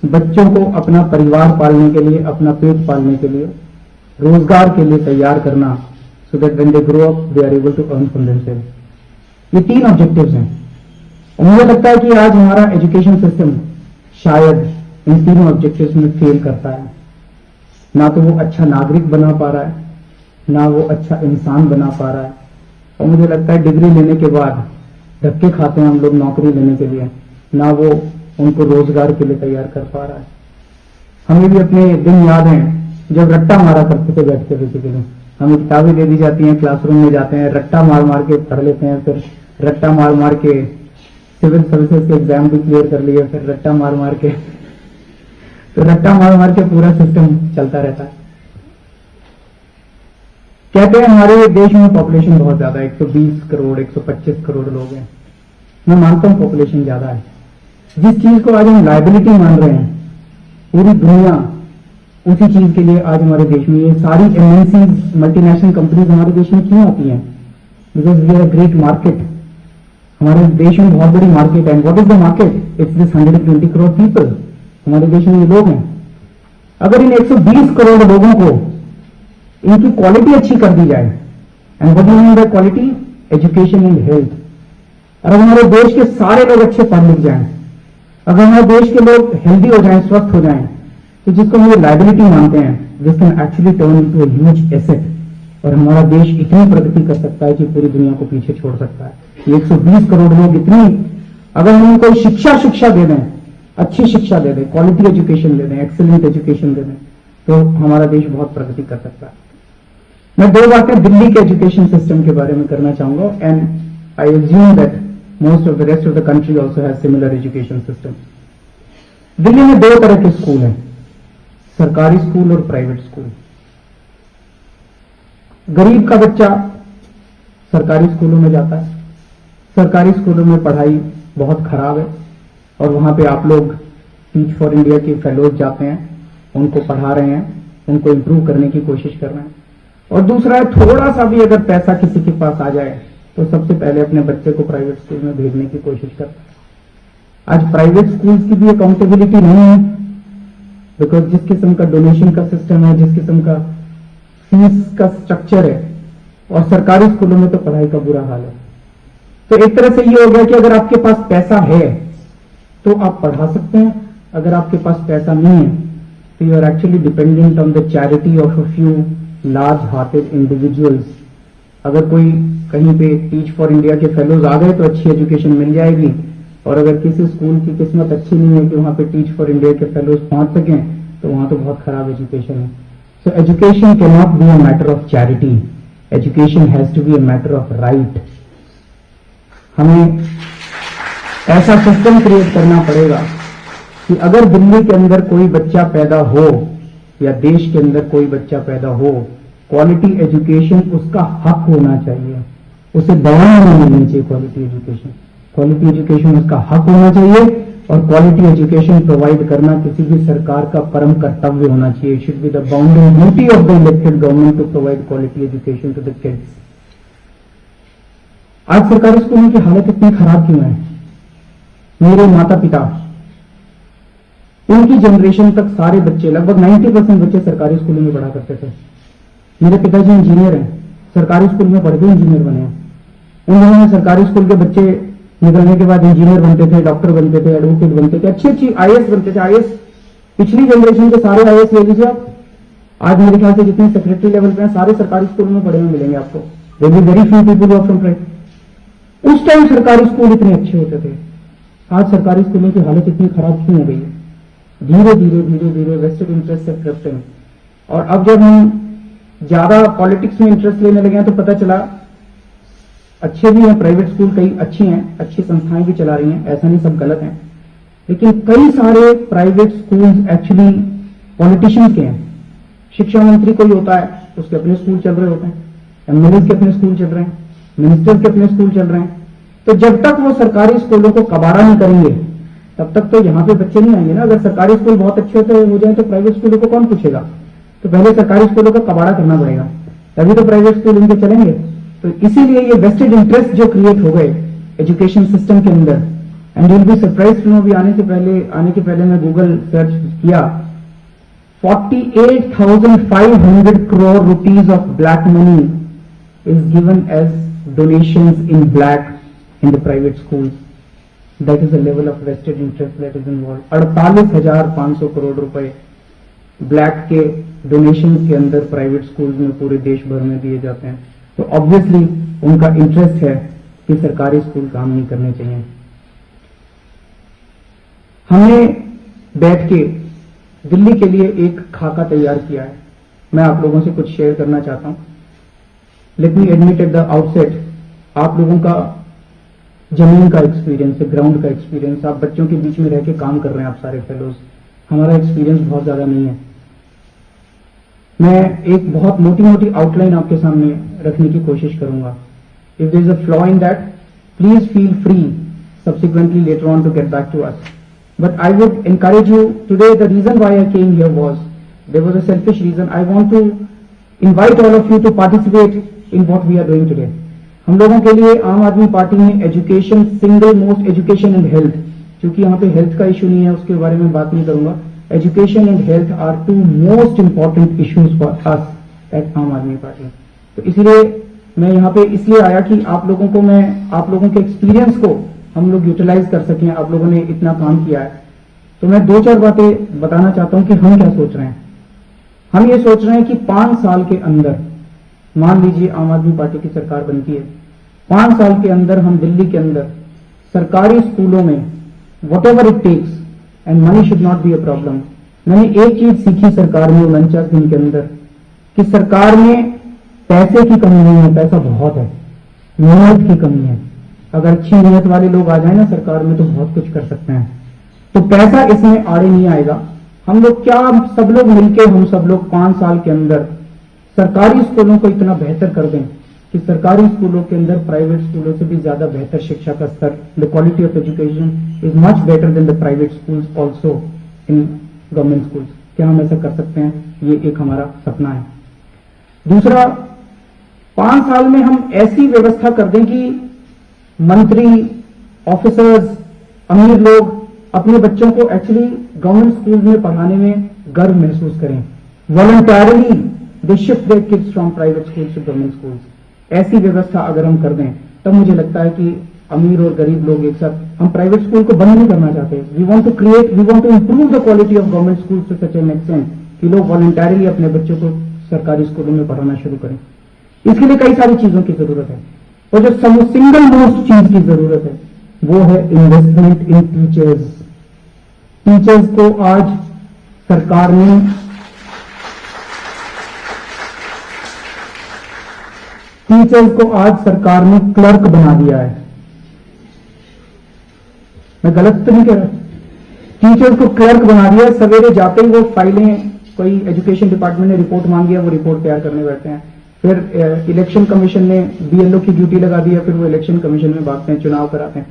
बच्चों को अपना परिवार पालने के लिए, अपना पेट पालने के लिए, रोजगार के लिए तैयार करना, so that when they grow up they are able to earn from themself. ये 3 ऑब्जेक्टिव्स हैं। और मुझे लगता है कि आज हमारा एजुकेशन सिस्टम शायद इन 3 ऑब्जेक्टिव्स में फेल करता है। ना तो वो अच्छा नागरिक बना पा रहा है, ना वो अच्छा इंसान बना पा रहा है। और मुझे लगता है डिग्री लेने के बाद धक्के खाते हैं हम लोग नौकरी लेने के लिए, ना वो उनको रोजगार के लिए तैयार कर पा रहा है। हमें भी अपने दिन याद हैं जब रट्टा मारा करते थे बैठ के, बेसिकली हमें किताबें दे दी जाती हैं, क्लासरूम में जाते हैं, रट्टा मार मार के पढ़ लेते हैं, फिर रट्टा मार मार के सिविल सर्विसेज के एग्जाम भी क्लियर कर लिए, फिर रट्टा मार मार के, तो रट्टा मार मार के पूरा सिस्टम चलता रहता है। कहते हैं हमारे देश में पॉपुलेशन बहुत ज्यादा है, 120 करोड़ 125 करोड़ लोग हैं। मैं मानता हूं पॉपुलेशन ज्यादा है। जिस चीज को आज हम लायबिलिटी मान रहे हैं, पूरी दुनिया उसी चीज के लिए आज हमारे देश में ये सारी एमएनसी मल्टीनेशनल कंपनीज हमारे देश में क्यों आती हैं? Because we are a great market. हमारे देश में बहुत बड़ी मार्केट है। What is the market? It's this 120 crore people. हमारे देश में ये लोग हैं। अगर इन 120 करोड़ लोगों को इनकी क्वालिटी अच्छी कर दी जाए, and what do you mean by quality? Education and health. और अगर हमारे देश के सारे लोग अच्छे पढ़ लिख जाएं, अगर हमारे देश के लोग हेल्दी हो जाएं, स्वस्थ हो जाएं, तो जिसको हम लायबिलिटी मानते हैं, this can actually turn into a huge asset. और हमारा देश इतनी प्रगति कर सकता है कि पूरी दुनिया को पीछे छोड़ सकता है। 120 करोड़ लोग इतनी, अगर हम उनको शिक्षा दे दें, अच्छी शिक्षा दे दें, क्वालिटी एजुकेशन दे दें, एक्सीलेंट एजुकेशन दे दें, तो हमारा देश बहुत प्रगति कर सकता है। मैं 2 बातें दिल्ली के एजुकेशन सिस्टम के बारे में करना चाहूंगा, and I assume that most of the rest of the country also has similar education system. Delhi में 2 तरह के स्कूल हैं, सरकारी स्कूल और प्राइवेट स्कूल। गरीब का बच्चा सरकारी स्कूलों में जाता है। सरकारी स्कूलों में पढ़ाई बहुत खराब है, और वहां पे आप लोग टीच फॉर इंडिया के फेलोज जाते हैं, उनको पढ़ा रहे हैं, उनको इंप्रूव करने की कोशिश कर रहे हैं। और दूसरा है, थोड़ा सा भी अगर पैसा किसी के पास आ जाए तो सबसे पहले अपने बच्चे को प्राइवेट स्कूल में भेजने की कोशिश करता है। आज प्राइवेट स्कूल की भी अकाउंटेबिलिटी नहीं है, बिकॉज जिस किस्म का डोनेशन का सिस्टम है, जिस किस्म का फीस का स्ट्रक्चर है, और सरकारी स्कूलों में तो पढ़ाई का बुरा हाल है। तो एक तरह से ये हो गया कि अगर आपके पास पैसा है तो आप पढ़ा सकते हैं, अगर आपके पास पैसा नहीं है तो you are actually dependent on the charity of a few large hearted individuals. अगर कोई कहीं पे टीच फॉर इंडिया के फेलोज आ गए तो अच्छी एजुकेशन मिल जाएगी, और अगर किसी स्कूल की किस्मत अच्छी नहीं है कि वहां पे टीच फॉर इंडिया के फेलोज पहुंच सकें, तो वहां तो बहुत खराब एजुकेशन है। So education can not be a matter of charity, education has to be a matter of right. हमें ऐसा सिस्टम क्रिएट करना पड़ेगा कि अगर दिल्ली के अंदर कोई बच्चा पैदा हो, या देश के अंदर कोई बच्चा पैदा हो, क्वालिटी एजुकेशन उसका हक होना चाहिए, उसे दवाएं नहीं मिलनी चाहिए। क्वालिटी एजुकेशन उसका हक होना चाहिए, और क्वालिटी एजुकेशन प्रोवाइड करना किसी भी सरकार का परम कर्तव्य होना चाहिए। It should be the bounded duty of the elected government to provide quality education to the kids. आज सरकारी स्कूलों की हालत इतनी खराब क्यों है? मेरे माता पिता, उनकी जनरेशन तक सारे बच्चे, लगभग 90% बच्चे सरकारी स्कूलों में पढ़ा करते थे। मेरे पिताजी इंजीनियर हैं, सरकारी स्कूल में पढ़ के इंजीनियर बने हैं। उन दिनों में सरकारी स्कूल के बच्चे निकलने के बाद इंजीनियर बनते थे, डॉक्टर बनते थे, एडवोकेट बनते थे, अच्छी आईएएस बनते थे। आईएएस पिछली जनरेशन के सारे आईएएस ले लीजिए आप, आज मेरे ख्याल से जितने सेक्रेटरी लेवल पे हैं सारे सरकारी स्कूल में पढ़े हुए मिलेंगे आपको। There will be very few people from private. उस टाइम सरकारी स्कूल इतने अच्छे होते थे। आज सरकारी स्कूलों की हालत इतनी खराब क्यों हो गई है? धीरे धीरे वेस्टेड इंटरेस्ट से करते हैं। और अब जब हम ज्यादा पॉलिटिक्स में इंटरेस्ट लेने लगे हैं तो पता चला अच्छे भी हैं प्राइवेट स्कूल, कई अच्छी हैं, अच्छी संस्थाएं भी चला रही हैं, ऐसा नहीं सब गलत हैं, लेकिन कई सारे प्राइवेट स्कूल्स एक्चुअली पॉलिटिशियंस के हैं। शिक्षा मंत्री कोई होता है, उसके अपने स्कूल चल रहे होते हैं, एमएलए के अपने स्कूल चल रहे हैं, मिनिस्टर के अपने स्कूल चल रहे हैं। तो जब तक वो सरकारी स्कूलों को कबाड़ा नहीं करेंगे तब तक तो यहाँ पे बच्चे नहीं आएंगे ना। अगर सरकारी स्कूल बहुत अच्छे हो जाए तो प्राइवेट स्कूलों को कौन पूछेगा? तो पहले सरकारी स्कूलों का कबाड़ा करना पड़ेगा, तभी तो प्राइवेट स्कूल इनके चलेंगे। तो इसीलिए ये वेस्टेड इंटरेस्ट जो क्रिएट हो गए एजुकेशन सिस्टम के अंदर, and you will be surprised to know, अभी आने के पहले मैं गूगल सर्च किया, 48,500 crore rupees of black money is given as donations in black in the private schools. That is the level of vested interest that is involved. 48,500 crore रुपए black के donation के अंदर प्राइवेट स्कूल्स में पूरे देश भर में दिए जाते हैं। तो ऑब्वियसली उनका इंटरेस्ट है कि सरकारी स्कूल काम नहीं करने चाहिए। हमने बैठ के दिल्ली के लिए एक खाका तैयार किया है, मैं आप लोगों से कुछ शेयर करना चाहता हूं। Let me admit at the outset, आप लोगों का जमीन का एक्सपीरियंस है, ग्राउंड का एक्सपीरियंस, आप बच्चों के बीच में रह के काम कर रहे हैं आप सारे फेलोज, हमारा एक्सपीरियंस बहुत ज्यादा नहीं है। मैं एक बहुत मोटी मोटी आउटलाइन आपके सामने रखने की कोशिश करूंगा। If there is a flaw in that, please feel free subsequently later on to get back to us. But I would encourage you today, the reason why I came here was, there was a selfish reason. I want to invite all of you to participate in what we are doing today. हम लोगों के लिए आम Aadmi party में education, single most education and health, क्योंकि यहाँ पे health का इशू नहीं है उसके बारे में बात नहीं करूंगा, education and health are two most important issues for us at Aam Aadmi party. तो इसीलिए मैं यहाँ पे इसलिए आया कि आप लोगों के एक्सपीरियंस को हम लोग यूटिलाइज कर सकें। आप लोगों ने इतना काम किया है, तो मैं दो चार बातें बताना चाहता हूं कि हम क्या सोच रहे हैं। हम ये सोच रहे हैं कि 5 साल के अंदर, मान लीजिए आम आदमी पार्टी की सरकार बनती है, 5 साल के अंदर हम दिल्ली के अंदर सरकारी स्कूलों में whatever it takes, and money should not be a problem. मैंने एक चीज सीखी सरकार में 49 दिन के अंदर, कि सरकार में पैसे की कमी नहीं है, पैसा बहुत है, मेहनत की कमी है। अगर अच्छी नीयत वाले लोग आ जाए ना सरकार में तो बहुत कुछ कर सकते हैं। तो पैसा इसमें आड़े नहीं आएगा। हम लोग क्या, सब लोग मिलके, हम सब लोग 5 साल के अंदर सरकारी स्कूलों को इतना बेहतर कर दें कि सरकारी स्कूलों के अंदर प्राइवेट स्कूलों से भी ज्यादा बेहतर शिक्षा का स्तर, the quality of education is much better than the private schools also in government schools. क्या हम ऐसा कर सकते हैं? ये एक हमारा सपना है। दूसरा, 5 साल में हम ऐसी व्यवस्था कर दें कि मंत्री, ऑफिसर्स, अमीर लोग अपने बच्चों को एक्चुअली गवर्नमेंट स्कूल में पढ़ाने में गर्व महसूस करें। Voluntarily they shift their kids from private schools to government schools. ऐसी व्यवस्था अगर हम कर दें, तब मुझे लगता है कि अमीर और गरीब लोग एक साथ, हम प्राइवेट स्कूल को बंद नहीं करना चाहते। We want to improve the quality of government schools to such an extent कि लोग वॉलंटरली अपने बच्चों को सरकारी स्कूलों में पढ़ाना शुरू करें। इसके लिए कई सारी चीजों की जरूरत है, और जो सिंगल मोस्ट चीज की जरूरत है वो है इन्वेस्टमेंट इन टीचर्स। टीचर्स को आज सरकार ने क्लर्क बना दिया है। मैं गलत तो नहीं कह रहा? टीचर्स को क्लर्क बना दिया है। सवेरे जाते ही वो फाइलें, कोई एजुकेशन डिपार्टमेंट ने रिपोर्ट मांगी है, वो रिपोर्ट तैयार करने बैठते हैं। फिर इलेक्शन कमीशन ने बीएलओ की ड्यूटी लगा दी है, फिर वो इलेक्शन कमीशन में भागते हैं, चुनाव कराते हैं।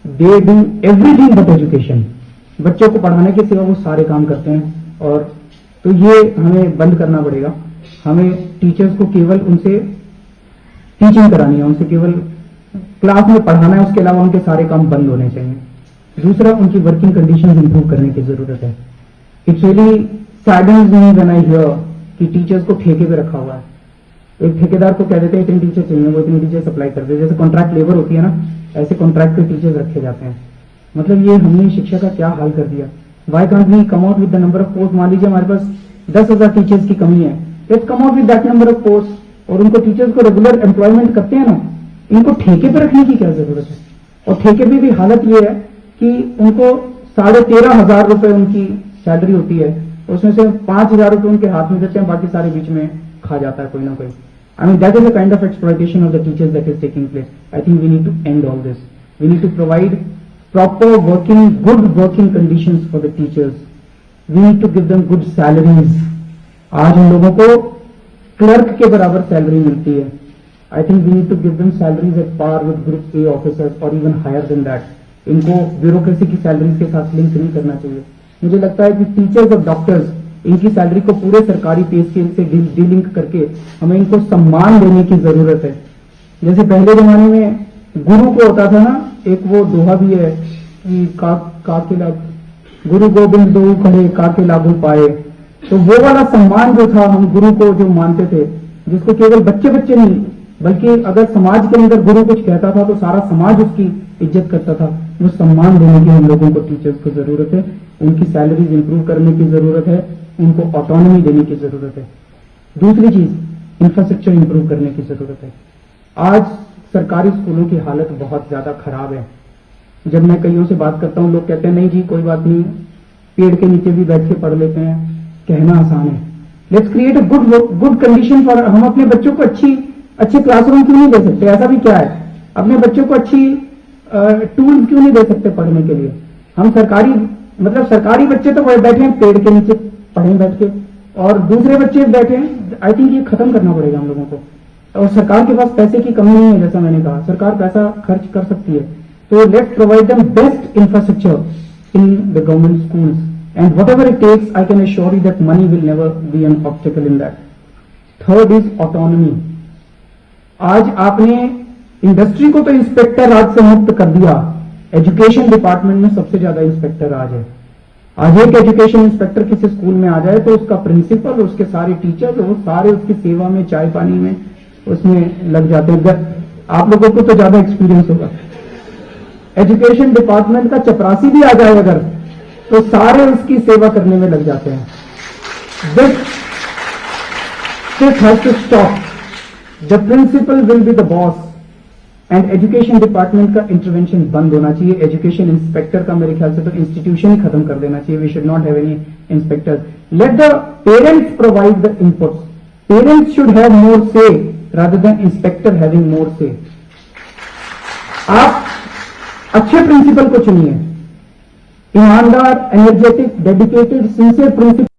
They do everything but education. बच्चों को पढ़ाने के सिवा वो सारे काम करते हैं। और तो ये हमें बंद करना पड़ेगा। हमें टीचर्स को केवल उनसे टीचिंग करानी है, उनसे केवल क्लास में पढ़ाना है, उसके अलावा उनके सारे काम बंद होने चाहिए। दूसरा, उनकी वर्किंग कंडीशंस इंप्रूव करने की जरूरत है। It's really saddens me when I hear कि टीचर्स को ठेके पे रखा हुआ है। एक ठेकेदार को कह देते हैं इतने टीचर चाहिए, वो इतने टीचर सप्लाई कर देते, जैसे कॉन्ट्रैक्ट लेबर होती है ना, ऐसे कॉन्ट्रैक्ट पे टीचर्स रखे जाते हैं। मतलब ये हमने शिक्षा का क्या हाल कर दिया। Why can't we come out with the number of post? मान लीजिए हमारे पास 10,000 टीचर्स की कमी है, let's come out with that number of post. और उनको टीचर्स को रेगुलर एम्प्लॉयमेंट करते हैं ना, इनको ठेके पे रखने की क्या जरूरत है? और ठेके पे भी हालत ये है कि उनको 13,500 रुपए उनकी सैलरी होती है, उसमें से 5,000 रुपए उनके हाथ में देते हैं, बाकी सारे बीच में खा जाता है कोई ना कोई। I mean, that is the kind of exploitation of the teachers that is taking place. I think we need to end all this. We need to provide proper good working conditions for the teachers. We need to give them good salaries. आज हम लोगों को clerk के बराबर salary मिलती है। I think we need to give them salaries at par with Group A officers or even higher than that. इनको bureaucracy की सैलरीज के साथ लिंक नहीं करना चाहिए। मुझे लगता है कि टीचर्स और डॉक्टर्स, इनकी सैलरी को पूरे सरकारी पे स्केल से डीलिंक करके हमें इनको सम्मान देने की जरूरत है। जैसे पहले जमाने में गुरु को होता था ना, एक वो दोहा भी है, कि काके लागू गुरु गोविंद दो खड़े काके लागू पाए। तो वो वाला सम्मान जो था, हम गुरु को जो मानते थे, जिसको केवल बच्चे बच्चे नहीं बल्कि अगर समाज के अंदर गुरु कुछ कहता था तो सारा समाज उसकी इज्जत करता था, वो सम्मान देने की हम लोगों को टीचर्स को जरूरत है। उनकी सैलरीज इंप्रूव करने की जरूरत है, उनको ऑटोनॉमी देने की जरूरत है। दूसरी चीज, इंफ्रास्ट्रक्चर इंप्रूव करने की जरूरत है। आज सरकारी स्कूलों की हालत बहुत ज्यादा खराब है। जब मैं कईयों से बात करता हूं, लोग कहते हैं नहीं जी कोई बात नहीं, पेड़ के नीचे भी बैठ के पढ़ लेते हैं। कहना आसान है। Let's create a good condition for. हम अपने बच्चों को अच्छे क्लासरूम क्यों नहीं दे सकते? ऐसा भी क्या है? अपने बच्चों को अच्छी टूल्स क्यों नहीं दे सकते पढ़ने के लिए? हम सरकारी बच्चे तो वह बैठे हैं पेड़ के नीचे पढ़ें बैठ के, और दूसरे बच्चे बैठे हैं। आई थिंक ये खत्म करना पड़ेगा हम लोगों को। और सरकार के पास पैसे की कमी नहीं है, जैसा मैंने कहा, सरकार पैसा खर्च कर सकती है। तो let's provide them best infrastructure in the government schools, and whatever it takes, I can assure you that money will never be an obstacle in that. Third is autonomy. आज आपने इंडस्ट्री को तो इंस्पेक्टर राज से मुक्त कर दिया, education department में सबसे ज्यादा इंस्पेक्टर राज है। आज एक एजुकेशन इंस्पेक्टर किसी स्कूल में आ जाए तो उसका प्रिंसिपल, उसके सारे टीचर, वो सारे उसकी सेवा में, चाय पानी में उसमें लग जाते हैं। आप लोगों को तो ज्यादा एक्सपीरियंस होगा। एजुकेशन डिपार्टमेंट का चपरासी भी आ जाए अगर, तो सारे उसकी सेवा करने में लग जाते हैं। This has to stop. The principal will be the boss and education department का इंटरवेंशन बंद होना चाहिए। एजुकेशन इंस्पेक्टर का मेरे ख्याल से तो इंस्टीट्यूशन ही खत्म कर देना चाहिए। We should not have any inspectors. Let the parents provide the inputs. Parents should have more say rather than inspector having more say. आप अच्छे प्रिंसिपल को चुनिए, ईमानदार, एनर्जेटिक, डेडिकेटेड, सिंसियर प्रिंसिपल